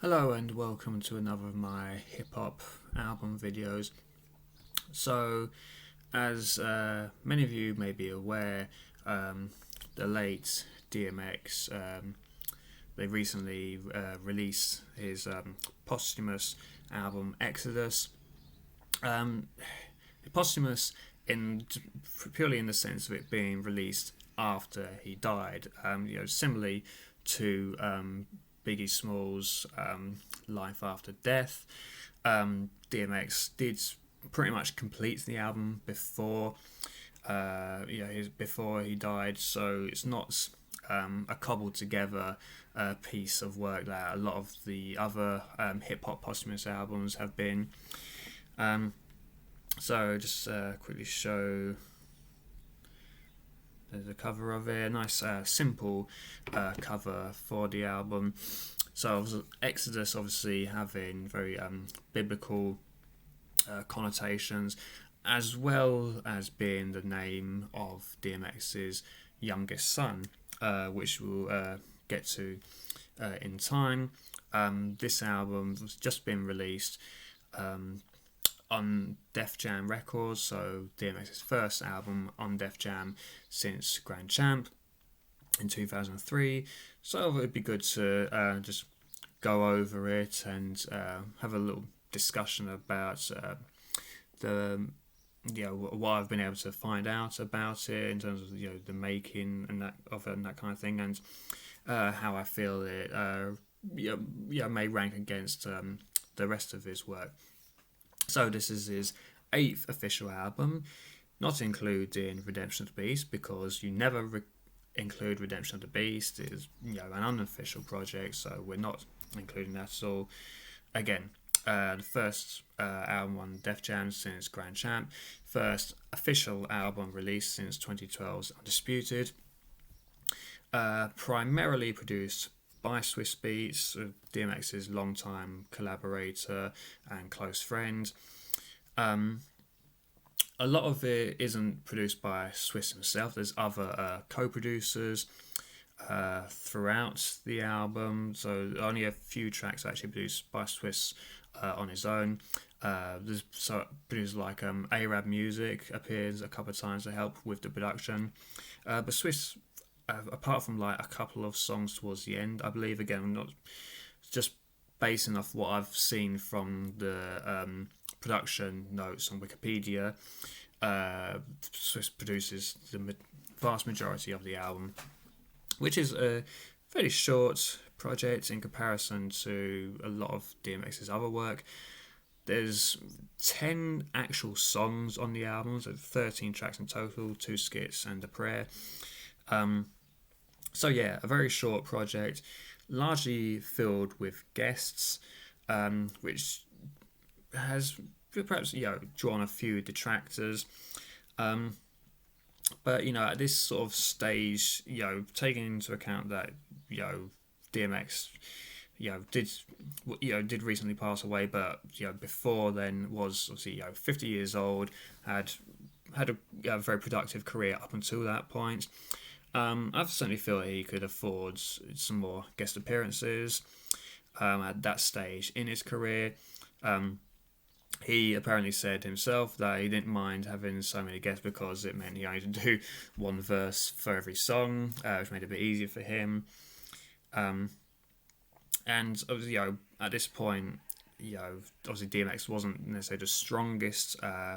Hello and welcome to another of my hip hop album videos. So, as many of you may be aware, the late DMX, they recently released his posthumous album Exodus. Um, Posthumous in purely in the sense of it being released after he died. Similarly to Biggie Smalls' Life After Death. DMX did pretty much complete the album before before he died, so it's not a cobbled together piece of work that a lot of the other hip hop posthumous albums have been. So just quickly show. There's a cover of it, a nice simple cover for the album. So Exodus obviously having very biblical connotations, as well as being the name of DMX's youngest son, which we'll get to in time. This album has just been released on Def Jam Records, so DMX's first album on Def Jam since Grand Champ in 2003. So it'd be good to just go over it and have a little discussion about what I've been able to find out about it in terms of the making and that kind of thing, and how I feel it may rank against the rest of his work. So this is his 8th official album, not including Redemption of the Beast, because you never include Redemption of the Beast. It is an unofficial project, so we're not including that at all. Again, the first album on Def Jam since Grand Champ, first official album released since 2012's Undisputed, primarily produced by Swiss Beats, DMX's longtime collaborator and close friend. A lot of it isn't produced by Swiss himself. There's other co-producers throughout the album, so only a few tracks are actually produced by Swiss on his own. There's producers like Arab Music appears a couple of times to help with the production, but Swiss, apart from like a couple of songs towards the end, I believe, again, I'm not just basing off what I've seen from the production notes on Wikipedia, Swiss produces the vast majority of the album, which is a fairly short project in comparison to a lot of DMX's other work. There's 10 actual songs on the album, so 13 tracks in total, 2 skits and a prayer. So yeah, a very short project, largely filled with guests, which has perhaps drawn a few detractors. But at this sort of stage, taking into account that DMX did recently pass away, but before then was obviously 50 years old, had a very productive career up until that point. I certainly feel that he could afford some more guest appearances at that stage in his career. He apparently said himself that he didn't mind having so many guests because it meant he only had to do one verse for every song, which made it a bit easier for him. And obviously, at this point, obviously DMX wasn't necessarily the strongest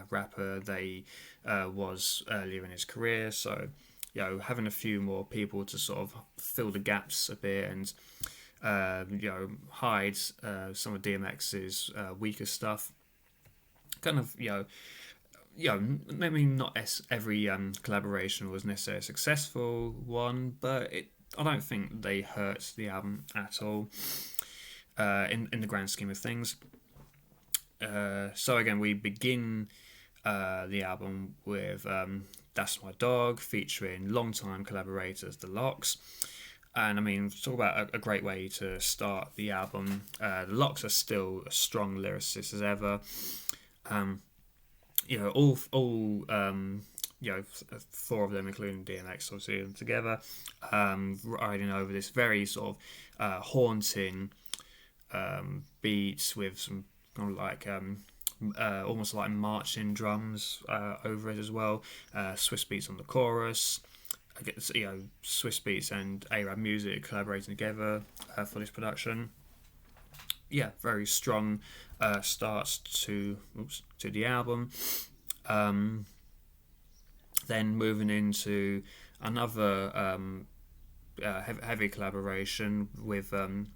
rapper that he was earlier in his career, so having a few more people to sort of fill the gaps a bit and hide some of DMX's weaker stuff. Kind of maybe not every collaboration was necessarily a successful one, but I don't think they hurt the album at all in the grand scheme of things. So again, we begin the album with That's My Dog, featuring longtime collaborators, The Lox. And I mean, talk about a great way to start the album. The Lox are still a strong lyricist as ever. All 4 of them, including DMX, obviously, together, riding over this very sort of haunting beats with some kind of like almost like marching drums over it as well. Swiss beats on the chorus. I guess, Swiss beats and Arab music collaborating together for this production. Yeah, very strong starts to the album. Then moving into another heavy collaboration with in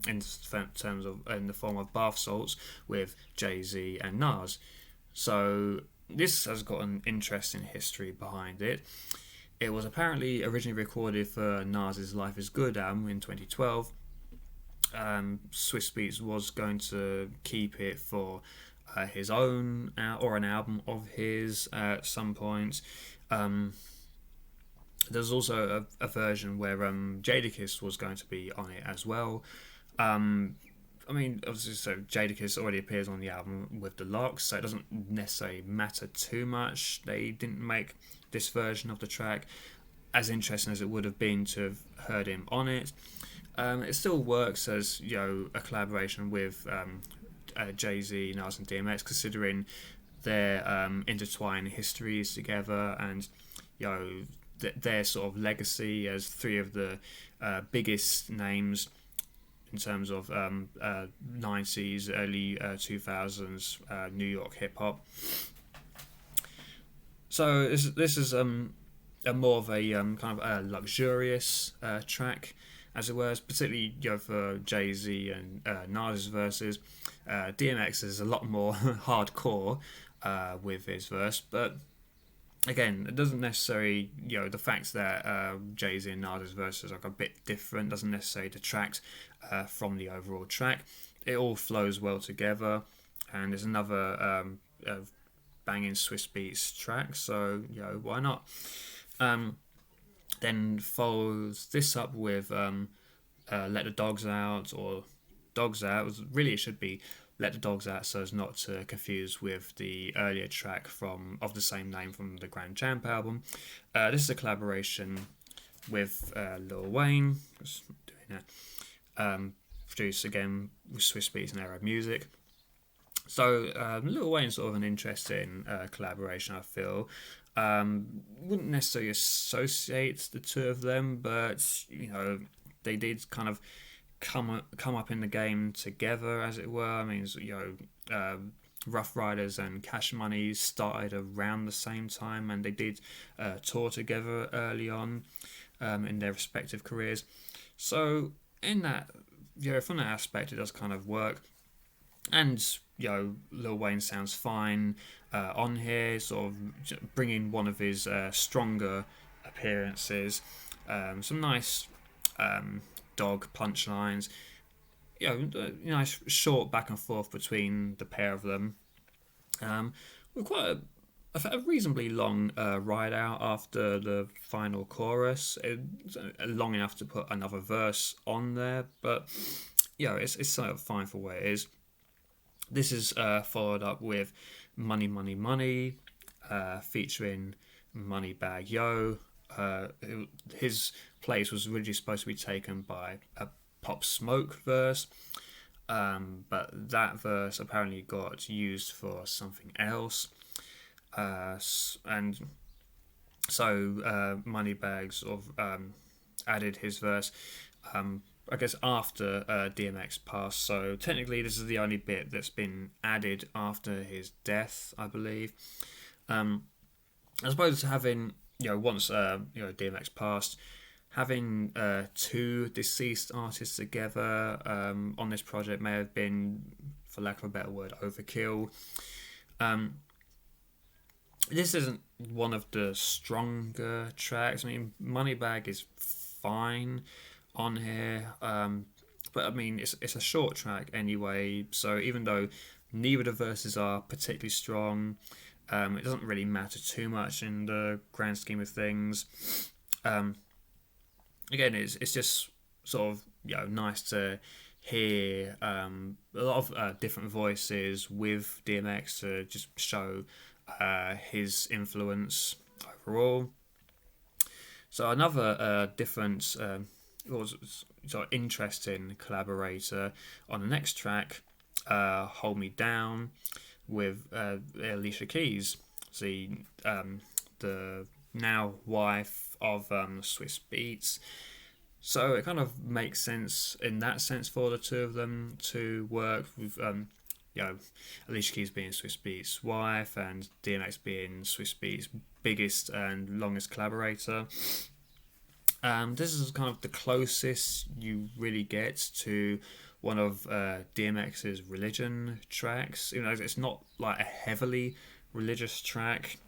terms of in the form of bath salts with Jay-Z and Nas. So this has got an interesting history behind it. It was apparently originally recorded for Nas's Life Is Good album in 2012. Swiss Beats was going to keep it for his own or an album of his at some point. There's also a version where Jadakiss was going to be on it as well. Obviously, so Jadakiss already appears on the album with the Lox, so it doesn't necessarily matter too much. They didn't make this version of the track as interesting as it would have been to have heard him on it. It still works as a collaboration with Jay-Z, Nas, and DMX, considering their intertwined histories together and their sort of legacy as three of the biggest names in terms of 90s, early 2000s New York hip hop. So this is a more of a kind of a luxurious track, as it were, particularly for Jay-Z and Nas' verses. DMX is a lot more hardcore with his verse, but again, it doesn't necessarily, the fact that Jay-Z and Nas' verses are a bit different doesn't necessarily detract from the overall track. It all flows well together, and there's another banging Swiss Beats track, so why not? Then follows this up with Let the Dogs Out, or Dogs Out. Really, it should be Let the Dogs Out, so as not to confuse with the earlier track of the same name from the Grand Champ album. This is a collaboration with Lil Wayne, just doing that. Produced again with Swiss Beats and Arab music. So Lil Wayne's sort of an interesting collaboration, I feel. Wouldn't necessarily associate the two of them, but they did kind of come up in the game together, as it were. I mean, Rough Riders and Cash Money started around the same time, and they did tour together early on in their respective careers. So in that, from that aspect, it does kind of work. And Lil Wayne sounds fine on here, sort of bringing one of his stronger appearances. Some nice Dogg punchlines. Nice short back and forth between the pair of them. With quite a reasonably long ride out after the final chorus. It's long enough to put another verse on there, but it's sort of fine for what it is. This is followed up with Money, Money, Money, featuring Moneybagg Yo. His place was originally supposed to be taken by a Pop Smoke verse, but that verse apparently got used for something else. And so Moneybagg sort of added his verse, I guess, after DMX passed. So technically this is the only bit that's been added after his death, I believe. I suppose having, once DMX passed, having two deceased artists together on this project may have been, for lack of a better word, overkill. This isn't one of the stronger tracks. I mean, Moneybagg is fine on here, but I mean, it's a short track anyway, so even though neither of the verses are particularly strong, it doesn't really matter too much in the grand scheme of things. Again, it's just sort of nice to hear a lot of different voices with DMX to just show his influence overall. So another different was sort of interesting collaborator on the next track, "Hold Me Down," with Alicia Keys, the now wife of Swiss Beats. So it kind of makes sense in that sense for the two of them to work with, Alicia Keys being Swiss Beats' wife and DMX being Swiss Beats' biggest and longest collaborator. This is kind of the closest you really get to one of DMX's religion tracks. It's not like a heavily religious track.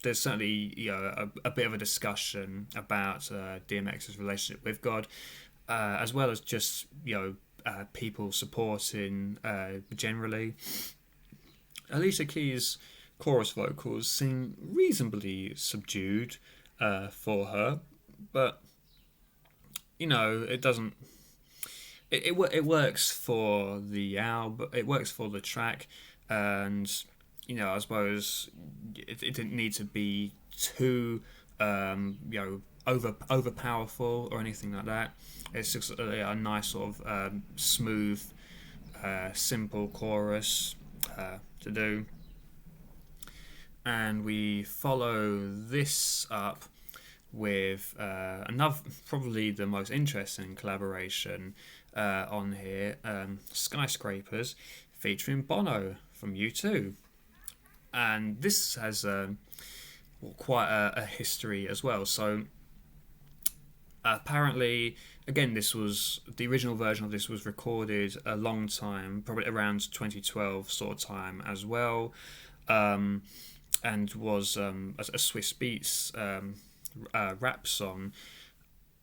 There's certainly a bit of a discussion about DMX's relationship with God, as well as just people supporting generally. Alicia Keys' chorus vocals seem reasonably subdued for her, but it doesn't. It works for the album. It works for the track, and I suppose it didn't need to be too over powerful or anything like that. It's just a nice sort of smooth, simple chorus to do, and we follow this up with another, probably the most interesting collaboration on here, "Skyscrapers," featuring Bono from U2. And this has quite a history as well. So apparently, again, the original version of this was recorded a long time, probably around 2012 sort of time as well, and was a Swiss Beats rap song.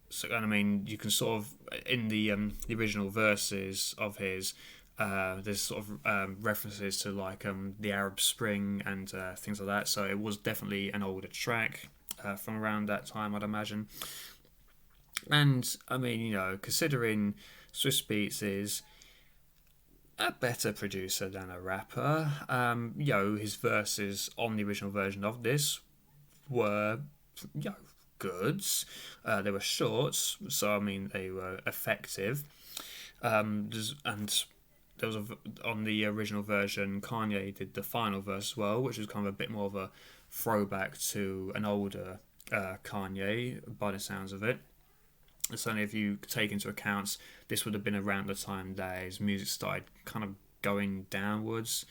So, and I mean, you can sort of, in the original verses of his, there's sort of references to like the Arab Spring and things like that. So it was definitely an older track from around that time, I'd imagine. And I mean, considering Swiss Beats is a better producer than a rapper, his verses on the original version of this were, good. They were short, so I mean they were effective. And there was on the original version, Kanye did the final verse as well, which was kind of a bit more of a throwback to an older Kanye by the sounds of it. And certainly, if you take into account, this would have been around the time that his music started kind of going downwards.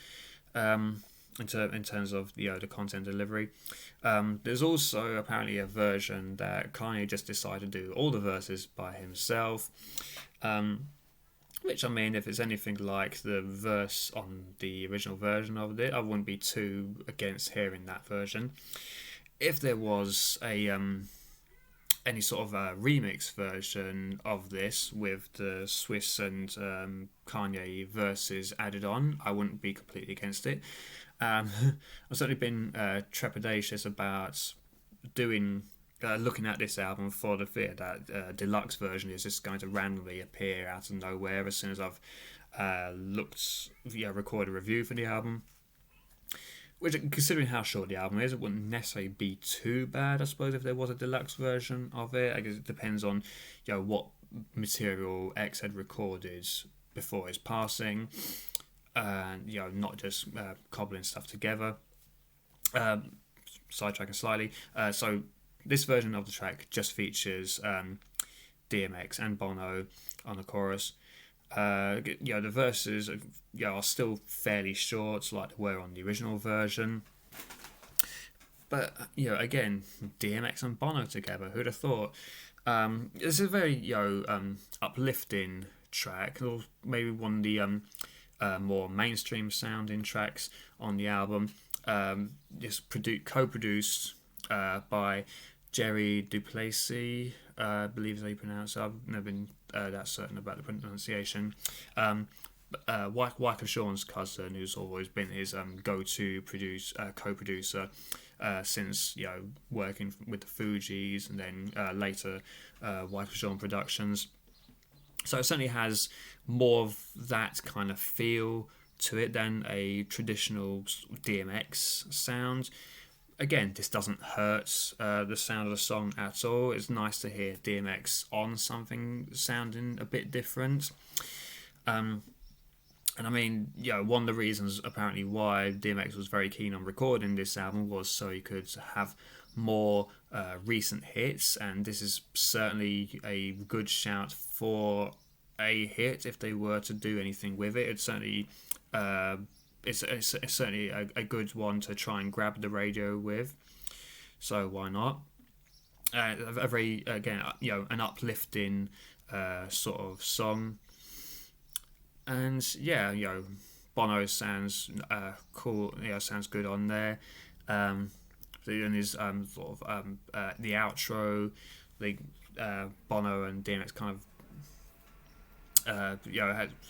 In terms of the content delivery. There's also apparently a version that Kanye just decided to do all the verses by himself, which, I mean, if it's anything like the verse on the original version of it, I wouldn't be too against hearing that version. If there was any sort of a remix version of this with the Swiss and Kanye verses added on, I wouldn't be completely against it. I've certainly been trepidatious about looking at this album for the fear that deluxe version is just going to randomly appear out of nowhere as soon as I've recorded a review for the album. Which, considering how short the album is, it wouldn't necessarily be too bad, I suppose, if there was a deluxe version of it. I guess it depends on what material X had recorded before his passing, and not just cobbling stuff together. Sidetracking slightly. So this version of the track just features DMX and Bono on the chorus. The verses are still fairly short, like they were on the original version. But again, DMX and Bono together, who'd have thought? It's a very uplifting track, or maybe one of the more mainstream sounding tracks on the album. It's co-produced by Jerry Duplessis, I believe is how you pronounce it. I've never been that certain about the pronunciation. Wyclef Jean's cousin, who's always been his go-to co-producer since working with the Fugees, and then later Wyclef Jean Productions. So it certainly has more of that kind of feel to it than a traditional DMX sound. again, this doesn't hurt the sound of the song at all. It's nice to hear DMX on something sounding a bit different. And I mean, one of the reasons apparently why DMX was very keen on recording this album was so he could have more recent hits, and this is certainly a good shout for a hit if they were to do anything with it. It's certainly it's certainly a good one to try and grab the radio with. So why not? A very, again, an uplifting sort of song. And Bono sounds cool. Sounds good on there. And his sort of the outro, Bono and DMX kind of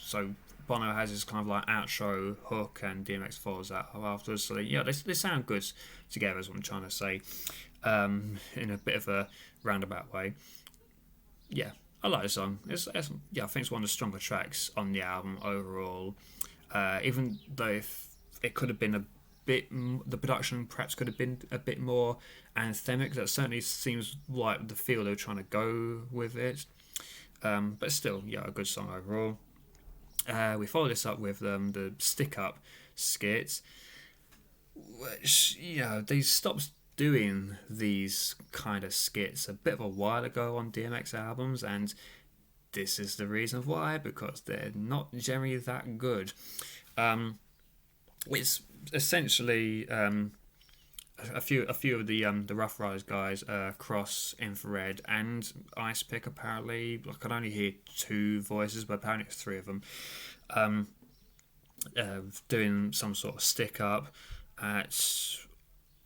so Bono has his kind of like outro hook, and DMX follows that afterwards. So they sound good together, is what I'm trying to say, in a bit of a roundabout way. Yeah. I like the song. I think it's one of the stronger tracks on the album overall. Even though if it could have been the production perhaps could have been a bit more anthemic. That certainly seems like the feel they were trying to go with it. But still, a good song overall. We follow this up with the Stick Up skits, which they stopped doing these kind of skits a bit of a while ago on DMX albums, and this is the reason why, because they're not generally that good. It's essentially a few of the Rough Riders guys, Cross, Infrared, and Ice Pick. Apparently, I could only hear two voices, but apparently it's three of them doing some sort of stick up at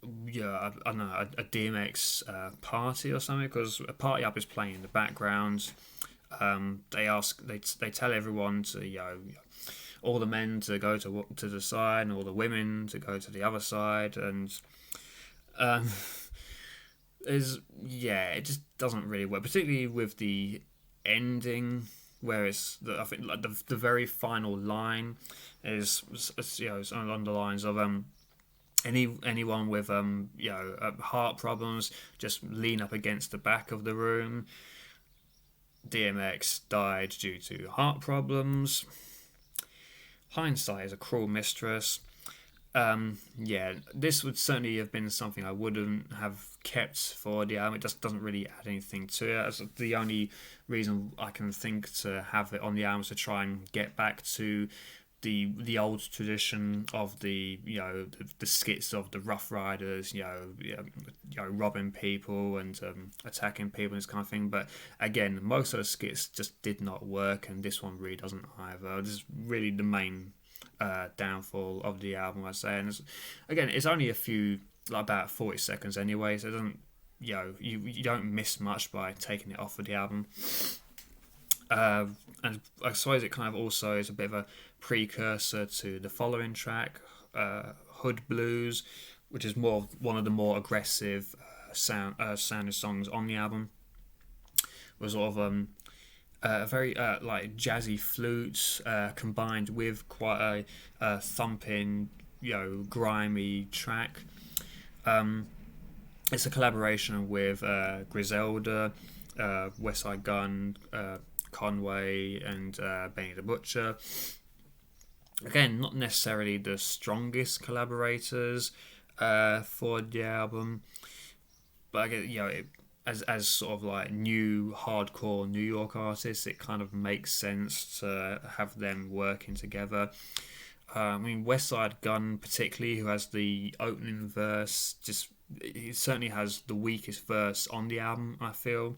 I don't know, a DMX party or something, because a Party Up is playing in the background. They tell everyone to all the men to go to the side and all the women to go to the other side, and it just doesn't really work, particularly with the ending, where I think like the very final line is it's along the lines of anyone with heart problems, just lean up against the back of the room. DMX died due to heart problems. Hindsight is a cruel mistress. This would certainly have been something I wouldn't have kept for the album. It just doesn't really add anything to it. That's the only reason I can think to have it on the album, is to try and get back to the old tradition of the skits of the Rough Riders, robbing people and attacking people and this kind of thing. But again, most of the skits just did not work, and this one really doesn't either. This is really the main downfall of the album, I'd say. And it's only a few, like about 40 seconds anyway, so it doesn't, you don't miss much by taking it off of the album. And I suppose it kind of also is a bit of a precursor to the following track, Hood Blues, which is one of the more aggressive sounding songs on the album. Was sort of a very like jazzy flute combined with quite a thumping, grimy track. It's a collaboration with Griselda, Westside Gunn, Conway, and Benny the Butcher. Again, not necessarily the strongest collaborators for the album, but I guess, as sort of like new hardcore New York artists, it kind of makes sense to have them working together. Westside Gunn particularly, who has the opening verse, he certainly has the weakest verse on the album, I feel.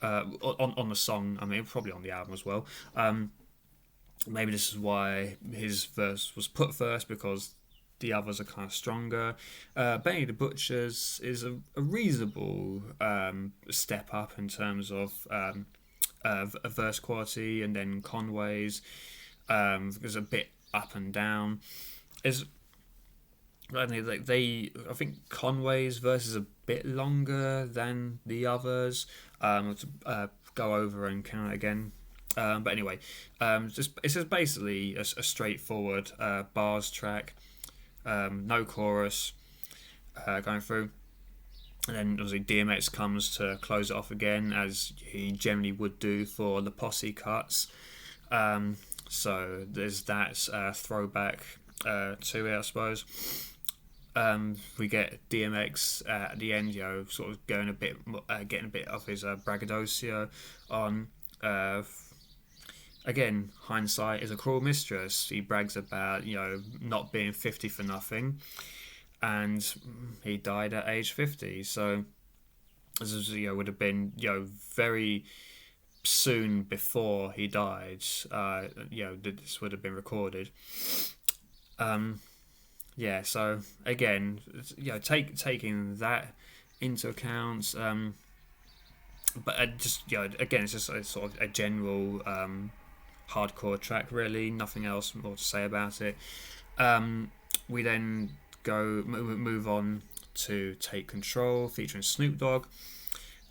On the song, probably on the album as well. Maybe this is why his verse was put first, because the others are kind of stronger. Benny the Butcher's is a reasonable step up in terms of verse quality, and then Conway's is a bit up and down. I think Conway's verse is a bit longer than the others. To go over and count again. But anyway, it's just basically a straightforward bars track, no chorus. going through. And then obviously DMX comes to close it off again, as he generally would do for the posse cuts. So there's that throwback to it, I suppose. We get DMX at the end, sort of going getting a bit of his braggadocio on. Again, hindsight is a cruel mistress. He brags about not being 50 for nothing, and he died at age 50. So this is, would have been very soon before he died. This would have been recorded. So again, taking that into account, but just again, it's just a sort of a general hardcore track, really. Nothing else more to say about it. We then move on to Take Control, featuring Snoop Dogg.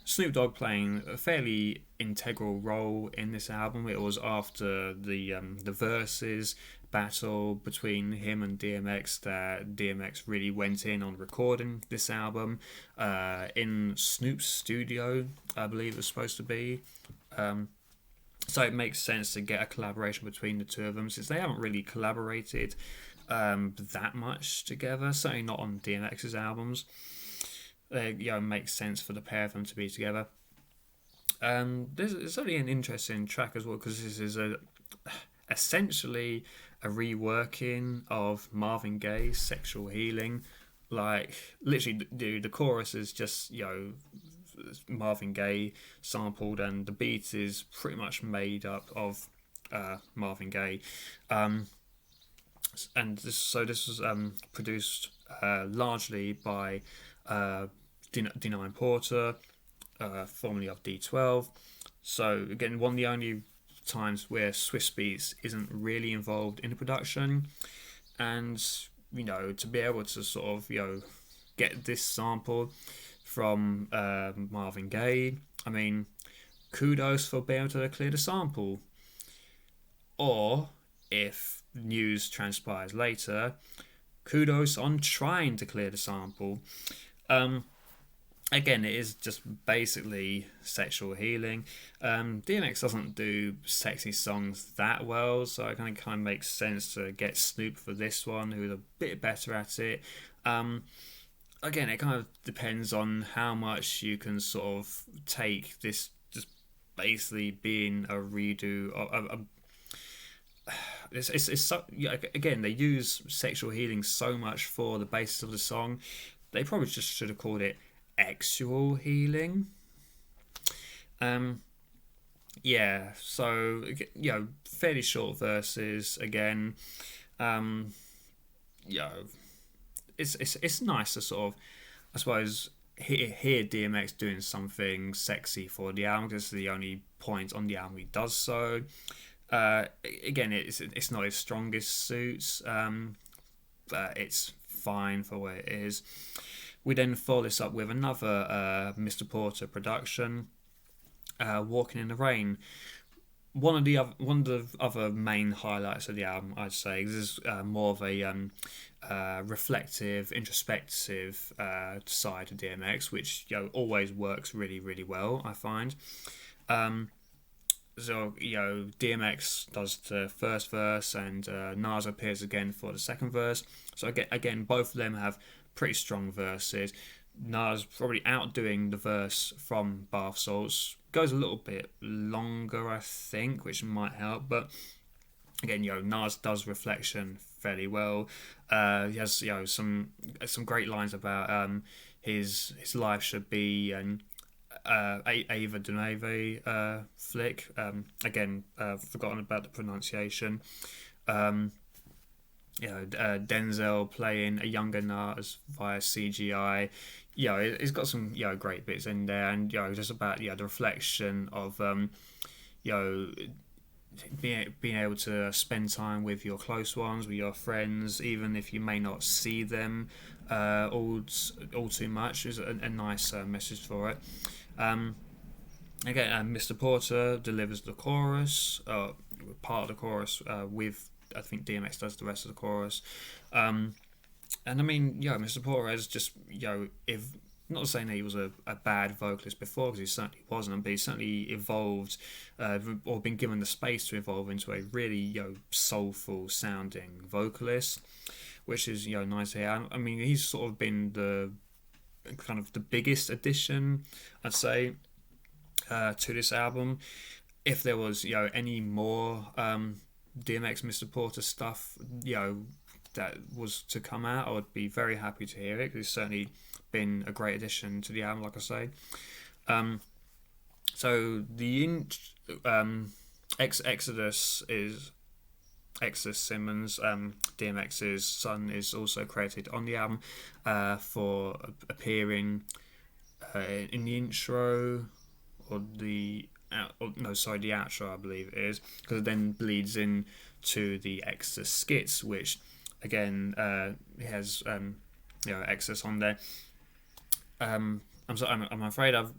Snoop Dogg playing a fairly integral role in this album. It was after the Versus battle between him and DMX that DMX really went in on recording this album in Snoop's studio, I believe it was supposed to be. So it makes sense to get a collaboration between the two of them, since they haven't really collaborated that much together, certainly not on DMX's albums. It makes sense for the pair of them to be together. There's certainly an interesting track as well, because this is essentially a reworking of Marvin Gaye's Sexual Healing. Like, literally, the chorus is just Marvin Gaye sampled, and the beat is pretty much made up of Marvin Gaye. And this was produced largely by D9 Porter, formerly of D12. So again, one of the only times where Swiss Beats isn't really involved in the production, and to be able to sort of get this sample from Marvin Gaye, I mean, kudos for being able to clear the sample. Or if news transpires later, kudos on trying to clear the sample. Again, it is just basically Sexual Healing. DMX doesn't do sexy songs that well, so it kind of makes sense to get Snoop for this one, who's a bit better at it. Again, it kind of depends on how much you can sort of take this just basically being a redo of it's so, again, they use Sexual Healing so much for the basis of the song. They probably just should have called it Actual Healing. So fairly short verses again. It's nice to sort of, I suppose, hear DMX doing something sexy for the album, because it's the only point on the album he does so. Again, it's not his strongest suits, but it's fine for what it is. We then follow this up with another Mr. Porter production, Walking in the Rain. One of the other main highlights of the album, I'd say, is more of a reflective, introspective side of DMX, which always works really, really well, I find. So DMX does the first verse, and Nas appears again for the second verse. So again, both of them have pretty strong verses. Nas probably outdoing the verse from Bath Salts. Goes a little bit longer, I think, which might help. But again, Nas does Reflection fairly well. He has some great lines about his life should be an Ava DuVernay flick. Again, forgotten about the pronunciation. Denzel playing a younger Nas via CGI. It's got some great bits in there, and just about the reflection of being able to spend time with your close ones, with your friends, even if you may not see them all too much, is a nice message for it. Again, Mr. Porter delivers the chorus, part of the chorus with, I think DMX does the rest of the chorus. And I mean, Mr. Porter has just, if not saying that he was a bad vocalist before, because he certainly wasn't, but he certainly evolved, or been given the space to evolve into a really, soulful sounding vocalist, which is, nice to hear. I mean, he's sort of been the kind of the biggest addition, I'd say, to this album. If there was, any more DMX Mr. Porter stuff, that was to come out, I would be very happy to hear it, because it's certainly been a great addition to the album, like I say. So the Exodus is Exodus Simmons, DMX's son, is also credited on the album for appearing in the intro, or the the outro, I believe it is, because it then bleeds in to the Exodus skits, which again has Exodus on there. I'm afraid I've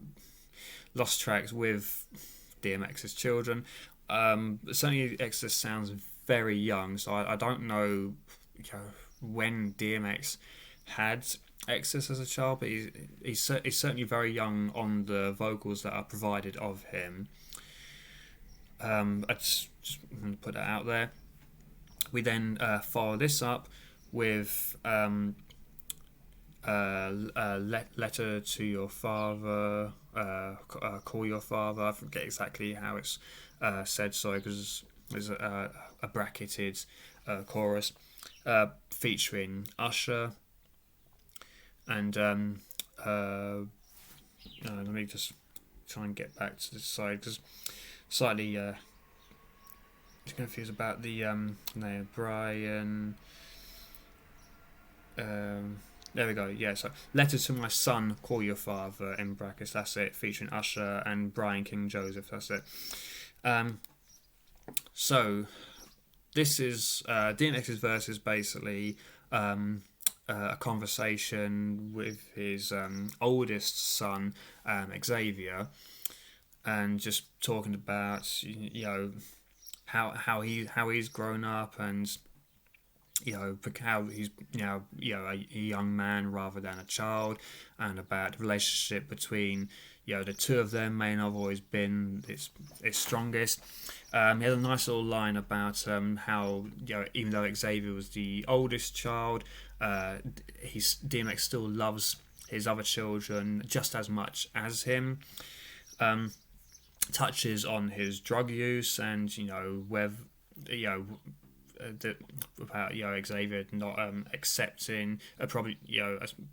lost tracks with DMX's children. Certainly Exodus sounds very young, so I don't know, when DMX had Exodus as a child, but he's certainly very young on the vocals that are provided of him. I just want to put that out there. We then follow this up with letter to your father, call your father. I forget exactly how it's said, sorry, because there's a bracketed chorus featuring Usher. And let me just try and get back to this side, because slightly confused about the name. Brian. There we go. Yeah, so letter to my son, call your father, in brackets. That's it. Featuring Usher and Brian King Joseph. That's it. So this is DMX's verse is basically a conversation with his oldest son, Xavier, and just talking about how he's grown up, and how he's a young man rather than a child, and about the relationship between the two of them may not have always been its strongest. He had a nice little line about how even though Xavier was the oldest child, DMX still loves his other children just as much as him. Touches on his drug use, and whether about Xavier not accepting, probably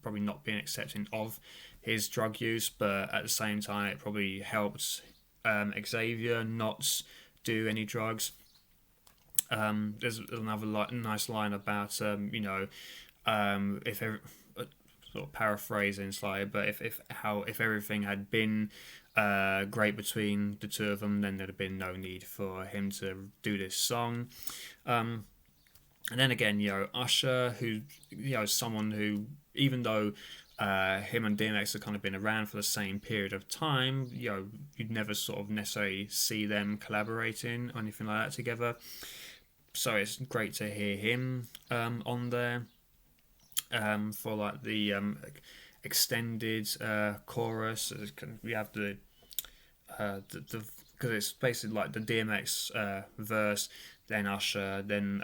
not being accepting of his drug use, but at the same time it probably helped Xavier not do any drugs. There's another nice line about if sort of paraphrasing slightly, but if everything had been great between the two of them, then there'd have been no need for him to do this song. And then again, Usher, who someone who, even though him and DMX have kind of been around for the same period of time, you'd never sort of necessarily see them collaborating or anything like that together. So it's great to hear him on there for like the extended chorus. We have the because it's basically like the DMX verse, then Usher, then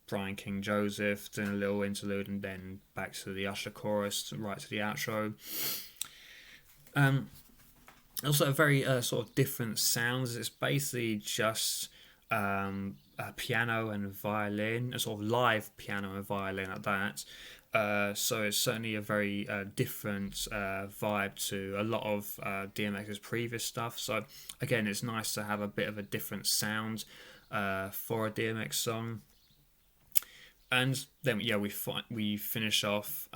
Brian King Joseph, doing a little interlude, and then back to the Usher chorus, right to the outro. Also, a very sort of different sounds. It's basically just piano and violin, a sort of live piano and violin at that. So it's certainly a very different vibe to a lot of DMX's previous stuff. So again, it's nice to have a bit of a different sound for a DMX song. And then we finish off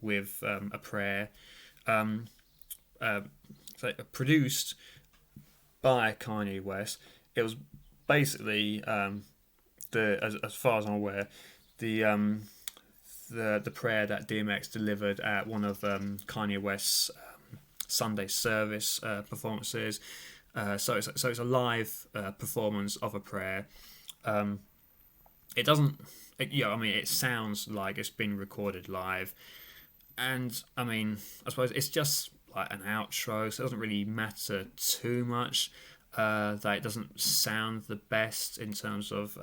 with a prayer, produced by Kanye West. It was basically as far as I'm aware, the prayer that DMX delivered at one of Kanye West's Sunday service performances. So it's a live performance of a prayer. it doesn't. I mean, it sounds like it's been recorded live, and I mean, I suppose it's just like an outro, so it doesn't really matter too much that it doesn't sound the best in terms of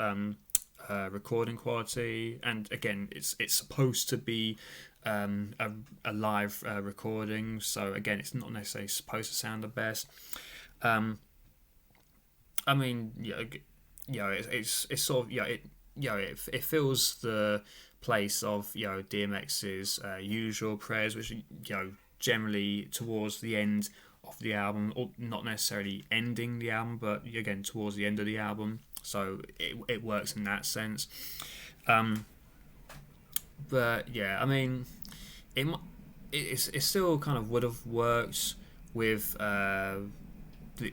recording quality. And again, it's supposed to be a live recording, so again, it's not necessarily supposed to sound the best. Um, I mean, it's sort of it fills the place of DMX's usual prayers, which generally towards the end of the album, or not necessarily ending the album, but again towards the end of the album. So it works in that sense. Um, but yeah, I mean, it still kind of would have worked with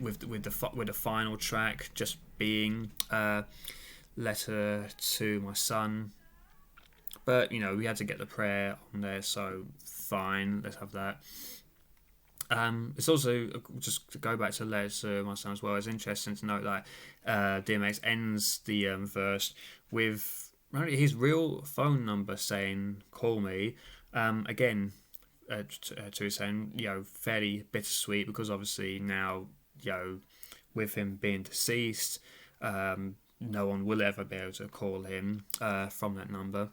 with the final track just being letter to my son. But we had to get the prayer on there, so fine, let's have that. It's also, just to go back to letter to my son as well, it's interesting to note that DMX ends the verse with his real phone number saying "call me." Again, to his saying, fairly bittersweet, because obviously now, with him being deceased, no one will ever be able to call him from that number.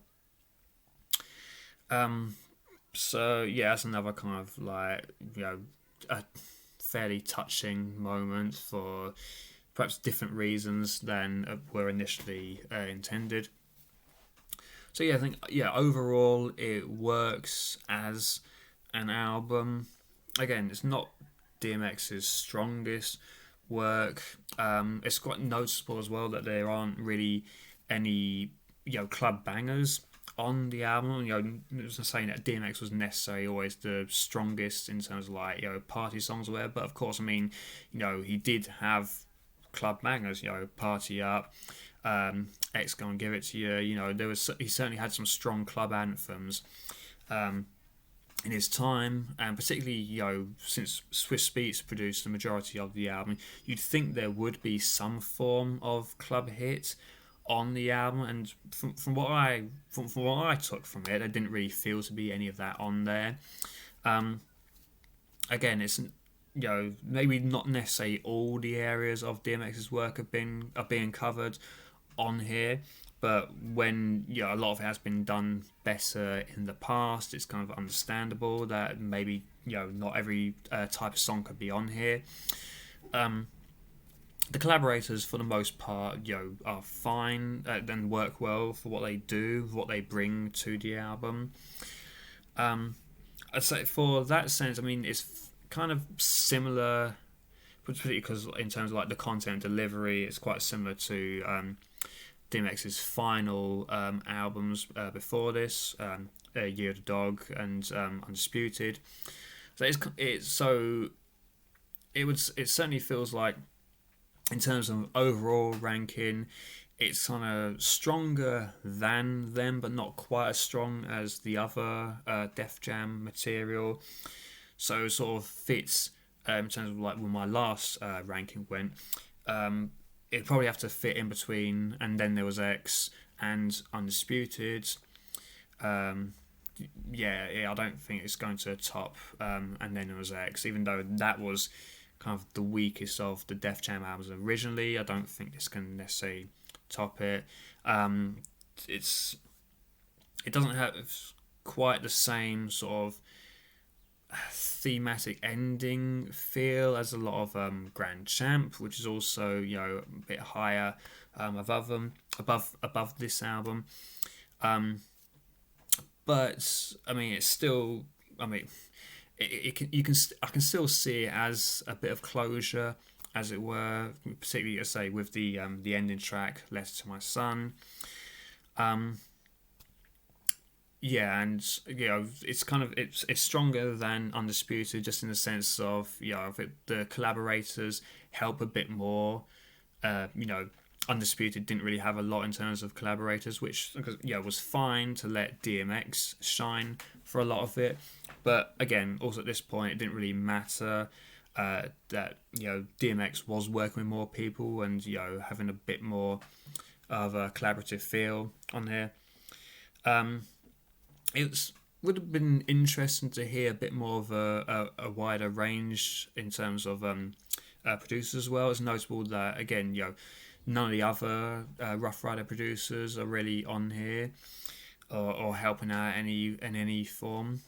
So yeah, that's another kind of like a fairly touching moment for perhaps different reasons than were initially intended. So yeah, I think overall it works as an album. Again, it's not DMX's strongest work. It's quite noticeable as well that there aren't really any club bangers on the album. It's not saying that DMX was necessarily always the strongest in terms of like party songs or whatever, but of course, I mean, he did have club bangers. Party Up, X Gonna Give It To You. He certainly had some strong club anthems in his time, and particularly since Swiss Beats produced the majority of the album, you'd think there would be some form of club hit on the album, and from what I took from it, there didn't really feel to be any of that on there. Again, it's maybe not necessarily all the areas of DMX's work are being covered on here, but when a lot of it has been done better in the past, it's kind of understandable that maybe not every type of song could be on here. The collaborators, for the most part, are fine and work well for what they do, what they bring to the album. I'd say for that sense, I mean, it's kind of similar, particularly because in terms of like the content delivery, it's quite similar to DMX's final albums before this, Year of the Dog and Undisputed. So it certainly feels like, in terms of overall ranking, it's kind of stronger than them, but not quite as strong as the other Def Jam material. So it sort of fits in terms of like when my last ranking went. It'd probably have to fit in between, and then there was X and Undisputed. I don't think it's going to top, and then there was X, even though that was kind of the weakest of the Def Jam albums originally. I don't think this can necessarily top it. It doesn't have quite the same sort of thematic ending feel as a lot of Grand Champ, which is also a bit higher above this album. But I mean, it's still, I mean, I can still see it as a bit of closure, as it were, particularly, as I say, with the ending track, Letter to My Son. And it's kind of it's stronger than Undisputed, just in the sense of the collaborators help a bit more. Undisputed didn't really have a lot in terms of collaborators, which was fine to let DMX shine for a lot of it. But again, also at this point, it didn't really matter that DMX was working with more people and having a bit more of a collaborative feel on here. It would have been interesting to hear a bit more of a wider range in terms of producers as well. It's notable that, again, none of the other Rough Rider producers are really on here or helping out in any form.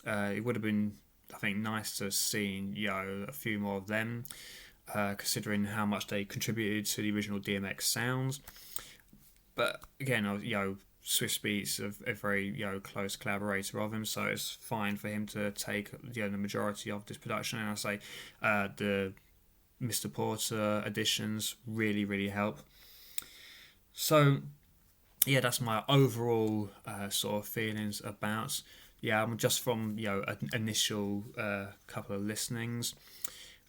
It would have been, I think, nice to see a few more of them, considering how much they contributed to the original DMX sounds. But again, Swiss Beats a very close collaborator of him, so it's fine for him to take the majority of this production. And I say the Mr. Porter additions really help. So yeah, that's my overall sort of feelings about the album, just from an initial couple of listenings.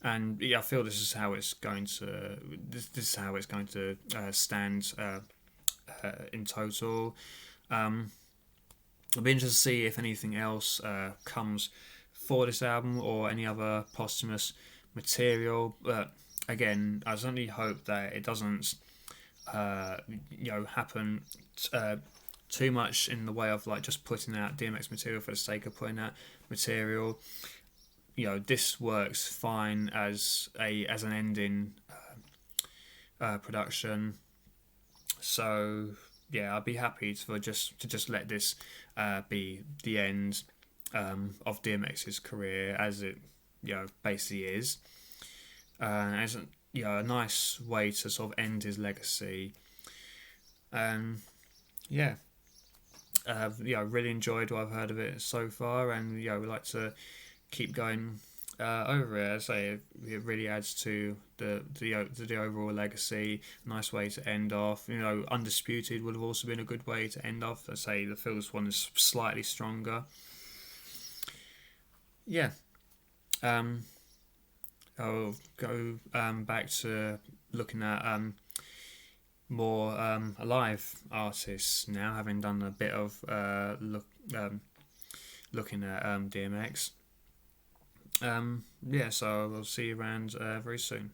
And I feel this is how it's going to stand in total. I'll be interested to see if anything else comes for this album or any other posthumous material. But again, I certainly hope that it doesn't happen too much in the way of just putting out DMX material for the sake of putting out material. This works fine as an ending production. So yeah, I'd be happy to just let this be the end of DMX's career, as it basically is. As a nice way to sort of end his legacy. Yeah. Really enjoyed what I've heard of it so far, and we like to keep going over it. As I say, it really adds to the overall legacy. Nice way to end off. Undisputed would have also been a good way to end off. I say the feel this one is slightly stronger. Yeah. I'll go back to looking at more alive artists now, having done a bit of looking at DMX. So I'll see you around very soon.